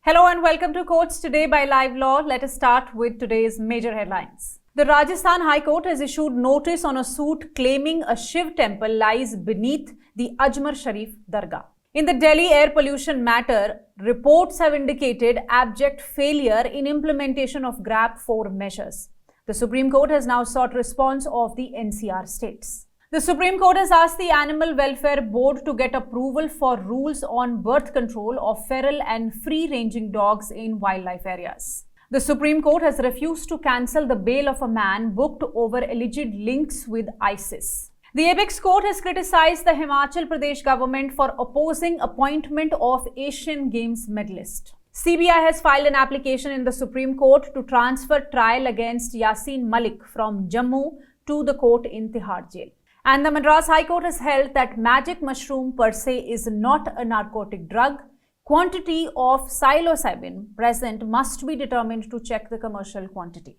Hello and welcome to Courts Today by Live Law. Let us start with today's major headlines. The Rajasthan High Court has issued notice on a suit claiming a Shiv temple lies beneath the Ajmer Sharif Dargah. In the Delhi air pollution matter, reports have indicated abject failure in implementation of GRAP-IV measures. The Supreme Court has now sought response of the NCR states. The Supreme Court has asked the Animal Welfare Board to get approval for rules on birth control of feral and free-ranging dogs in wildlife areas. The Supreme Court has refused to cancel the bail of a man booked over alleged links with ISIS. The Apex Court has criticized the Himachal Pradesh government for opposing appointment of Asian Games medalist. CBI has filed an application in the Supreme Court to transfer trial against Yasin Malik from Jammu to the court in Tihar jail. And the Madras High Court has held that magic mushroom per se is not a narcotic drug. Quantity of psilocybin present must be determined to check the commercial quantity.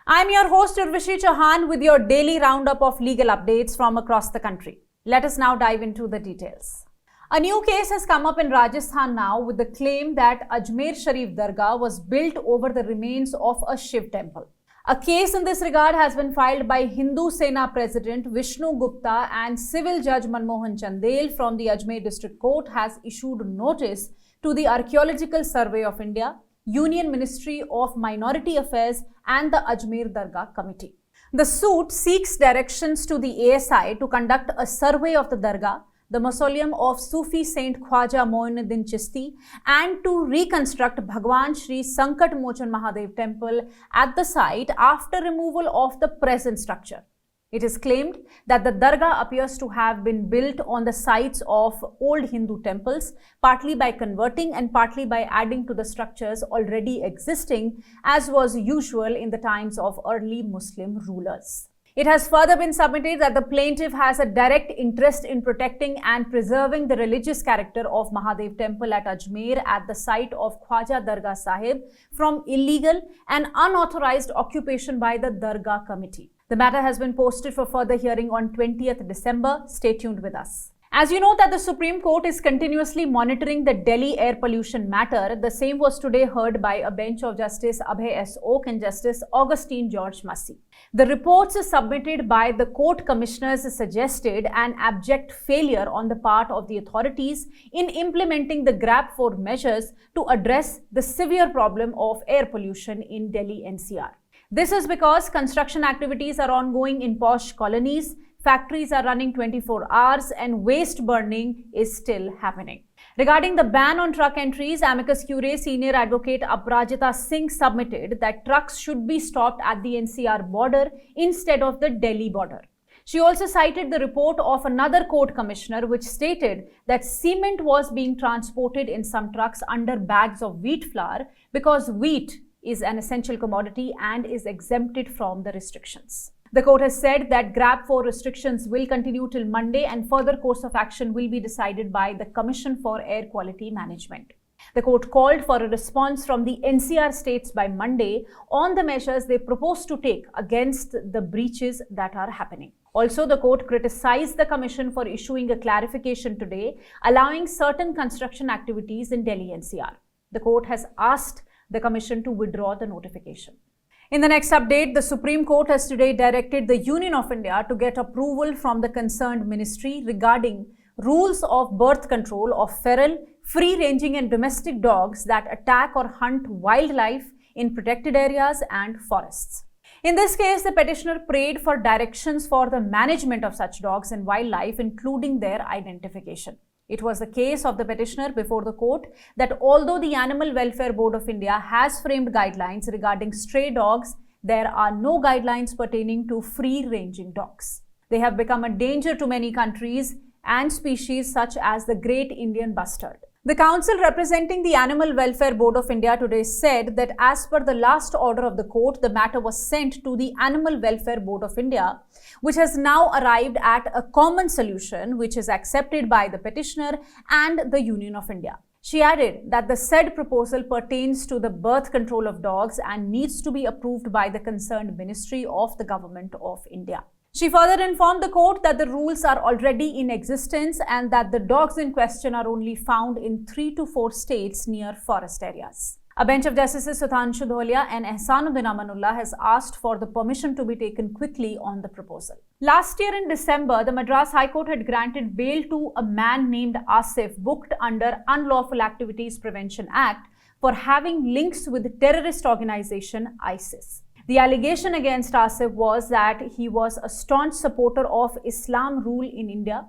I am your host Urvashi Chauhan with your daily roundup of legal updates from across the country. Let us now dive into the details. A new case has come up in Rajasthan now with the claim that Ajmer Sharif Dargah was built over the remains of a Shiv temple. A case in this regard has been filed by Hindu Sena President Vishnu Gupta, and Civil Judge Manmohan Chandel from the Ajmer District Court has issued notice to the Archaeological Survey of India, Union Ministry of Minority Affairs and the Ajmer Dargah Committee. The suit seeks directions to the ASI to conduct a survey of the Dargah, the mausoleum of Sufi Saint Khwaja Moinuddin Chishti, and to reconstruct Bhagwan Shri Sankat Mochan Mahadev temple at the site after removal of the present structure. It is claimed that the Dargah appears to have been built on the sites of old Hindu temples, partly by converting and partly by adding to the structures already existing, as was usual in the times of early Muslim rulers. It has further been submitted that the plaintiff has a direct interest in protecting and preserving the religious character of Mahadev temple at Ajmer at the site of Khwaja Dargah Sahib from illegal and unauthorized occupation by the Dargah Committee. The matter has been posted for further hearing on 20th December. Stay tuned with us. As you know that the Supreme Court is continuously monitoring the Delhi air pollution matter, the same was today heard by a bench of Justice Abhay S. Oak and Justice Augustine George Massey. The reports submitted by the court commissioners suggested an abject failure on the part of the authorities in implementing the GRAP-IV measures to address the severe problem of air pollution in Delhi NCR. This is because construction activities are ongoing in posh colonies, factories are running 24 hours, and waste burning is still happening. Regarding the ban on truck entries, amicus curiae senior advocate Aparajita Singh submitted that trucks should be stopped at the NCR border instead of the Delhi border. She also cited the report of another court commissioner which stated that cement was being transported in some trucks under bags of wheat flour because wheat is an essential commodity and is exempted from the restrictions. The court has said that GRAP-IV restrictions will continue till Monday and further course of action will be decided by the Commission for Air Quality Management. The court called for a response from the NCR states by Monday on the measures they propose to take against the breaches that are happening. Also, the court criticized the Commission for issuing a clarification today allowing certain construction activities in Delhi NCR. The court has asked the Commission to withdraw the notification. In the next update, the Supreme Court has today directed the Union of India to get approval from the concerned ministry regarding rules of birth control of feral, free-ranging and domestic dogs that attack or hunt wildlife in protected areas and forests. In this case, the petitioner prayed for directions for the management of such dogs and wildlife, including their identification. It was the case of the petitioner before the court that although the Animal Welfare Board of India has framed guidelines regarding stray dogs, there are no guidelines pertaining to free-ranging dogs. They have become a danger to many countries and species such as the Great Indian Bustard. The council representing the Animal Welfare Board of India today said that as per the last order of the court, the matter was sent to the Animal Welfare Board of India, which has now arrived at a common solution which is accepted by the petitioner and the Union of India. She added that the said proposal pertains to the birth control of dogs and needs to be approved by the concerned Ministry of the Government of India. She further informed the court that the rules are already in existence and that the dogs in question are only found in 3 to 4 states near forest areas. A bench of Justices Sudhanshu Dholia and Ehsanuddin Amanullah has asked for the permission to be taken quickly on the proposal. Last year in December, the Madras High Court had granted bail to a man named Asif booked under Unlawful Activities Prevention Act for having links with the terrorist organization ISIS. The allegation against Asif was that he was a staunch supporter of Islam rule in India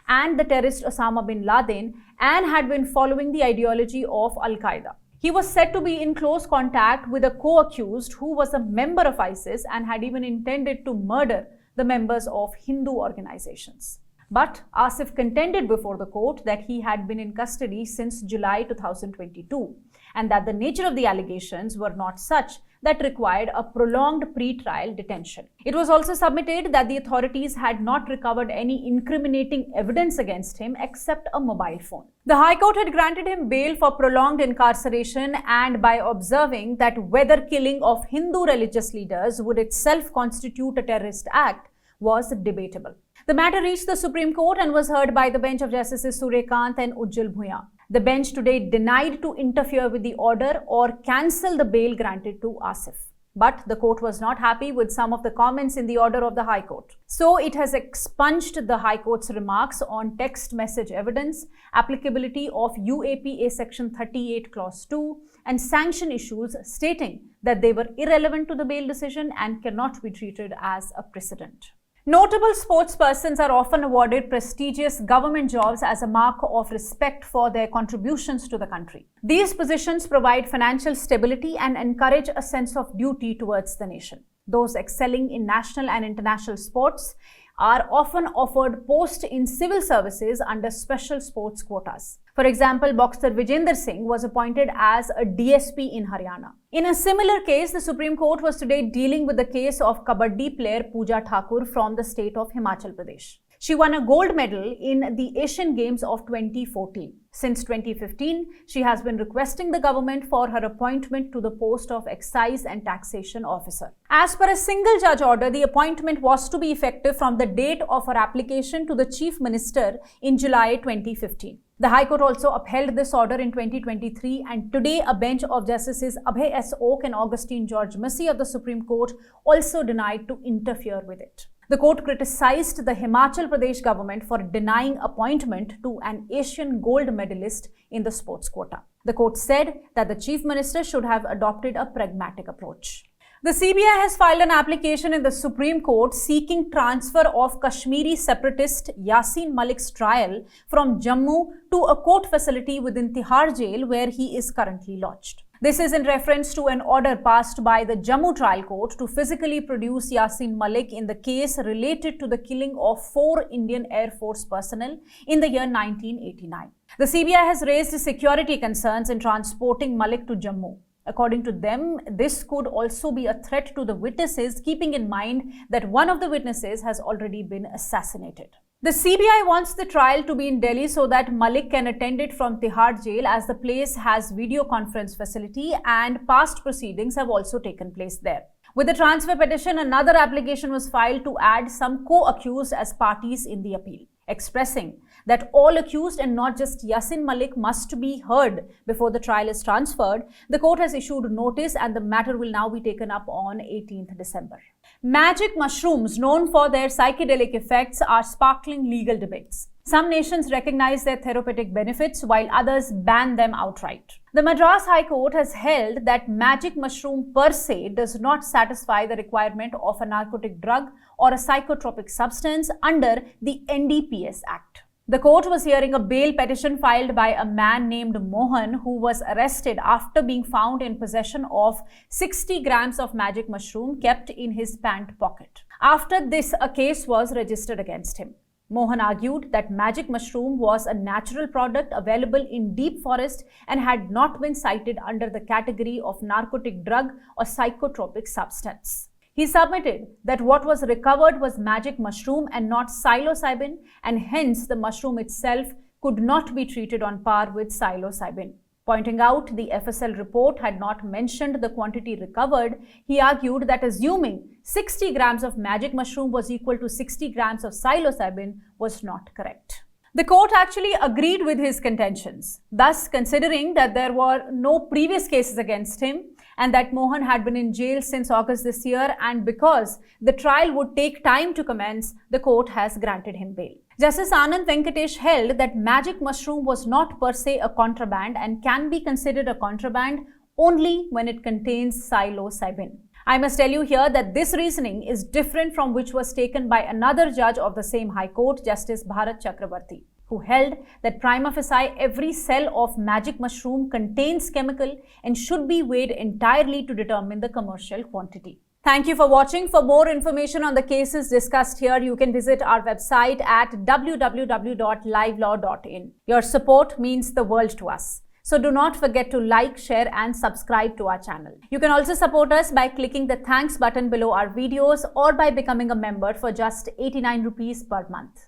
and the terrorist Osama bin Laden and had been following the ideology of Al-Qaeda. He was said to be in close contact with a co-accused who was a member of ISIS and had even intended to murder the members of Hindu organizations. But Asif contended before the court that he had been in custody since July 2022 and that the nature of the allegations were not such that required a prolonged pre-trial detention. It was also submitted that the authorities had not recovered any incriminating evidence against him except a mobile phone. The High Court had granted him bail for prolonged incarceration and by observing that whether killing of Hindu religious leaders would itself constitute a terrorist act was debatable. The matter reached the Supreme Court and was heard by the bench of Justices Suryakant and Ujjal Bhuyan. The bench today denied to interfere with the order or cancel the bail granted to Asif. But the court was not happy with some of the comments in the order of the High Court. So it has expunged the High Court's remarks on text message evidence, applicability of UAPA Section 38 Clause 2, and sanction issues, stating that they were irrelevant to the bail decision and cannot be treated as a precedent. Notable sportspersons are often awarded prestigious government jobs as a mark of respect for their contributions to the country. These positions provide financial stability and encourage a sense of duty towards the nation. Those excelling in national and international sports are often offered posts in civil services under special sports quotas. For example, boxer Vijender Singh was appointed as a DSP in Haryana. In a similar case, the Supreme Court was today dealing with the case of Kabaddi player Pooja Thakur from the state of Himachal Pradesh. She won a gold medal in the Asian Games of 2014. Since 2015, she has been requesting the government for her appointment to the post of Excise and Taxation Officer. As per a single judge order, the appointment was to be effective from the date of her application to the Chief Minister in July 2015. The High Court also upheld this order in 2023, and today a bench of Justices Abhay S. Oak and Augustine George Massey of the Supreme Court also denied to interfere with it. The court criticized the Himachal Pradesh government for denying appointment to an Asian gold medalist in the sports quota. The court said that the Chief Minister should have adopted a pragmatic approach. The CBI has filed an application in the Supreme Court seeking transfer of Kashmiri separatist Yasin Malik's trial from Jammu to a court facility within Tihar jail where he is currently lodged. This is in reference to an order passed by the Jammu trial court to physically produce Yasin Malik in the case related to the killing of 4 Indian Air Force personnel in the year 1989. The CBI has raised security concerns in transporting Malik to Jammu. According to them, this could also be a threat to the witnesses, keeping in mind that one of the witnesses has already been assassinated. The CBI wants the trial to be in Delhi so that Malik can attend it from Tihar jail, as the place has video conference facility and past proceedings have also taken place there. With the transfer petition, another application was filed to add some co-accused as parties in the appeal, expressing that all accused and not just Yasin Malik must be heard before the trial is transferred. The court has issued notice and the matter will now be taken up on 18th December. Magic mushrooms, known for their psychedelic effects, are sparkling legal debates. Some nations recognize their therapeutic benefits while others ban them outright. The Madras High Court has held that magic mushroom per se does not satisfy the requirement of a narcotic drug or a psychotropic substance under the NDPS Act. The court was hearing a bail petition filed by a man named Mohan who was arrested after being found in possession of 60 grams of magic mushroom kept in his pant pocket. After this, a case was registered against him. Mohan argued that magic mushroom was a natural product available in deep forest and had not been cited under the category of narcotic drug or psychotropic substance. He submitted that what was recovered was magic mushroom and not psilocybin, and hence the mushroom itself could not be treated on par with psilocybin. Pointing out the FSL report had not mentioned the quantity recovered, he argued that assuming 60 grams of magic mushroom was equal to 60 grams of psilocybin was not correct. The court actually agreed with his contentions. Thus, considering that there were no previous cases against him and that Mohan had been in jail since August this year, and because the trial would take time to commence, the court has granted him bail. Justice Anand Venkatesh held that magic mushroom was not per se a contraband and can be considered a contraband only when it contains psilocybin. I must tell you here that this reasoning is different from which was taken by another judge of the same High Court, Justice Bharat Chakrabarti, who held that prima facie every cell of magic mushroom contains chemical and should be weighed entirely to determine the commercial quantity. Thank you for watching. For more information on the cases discussed here, you can visit our website at www.livelaw.in. Your support means the world to us. So do not forget to like, share and subscribe to our channel. You can also support us by clicking the thanks button below our videos or by becoming a member for just 89 rupees per month.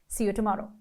See you tomorrow.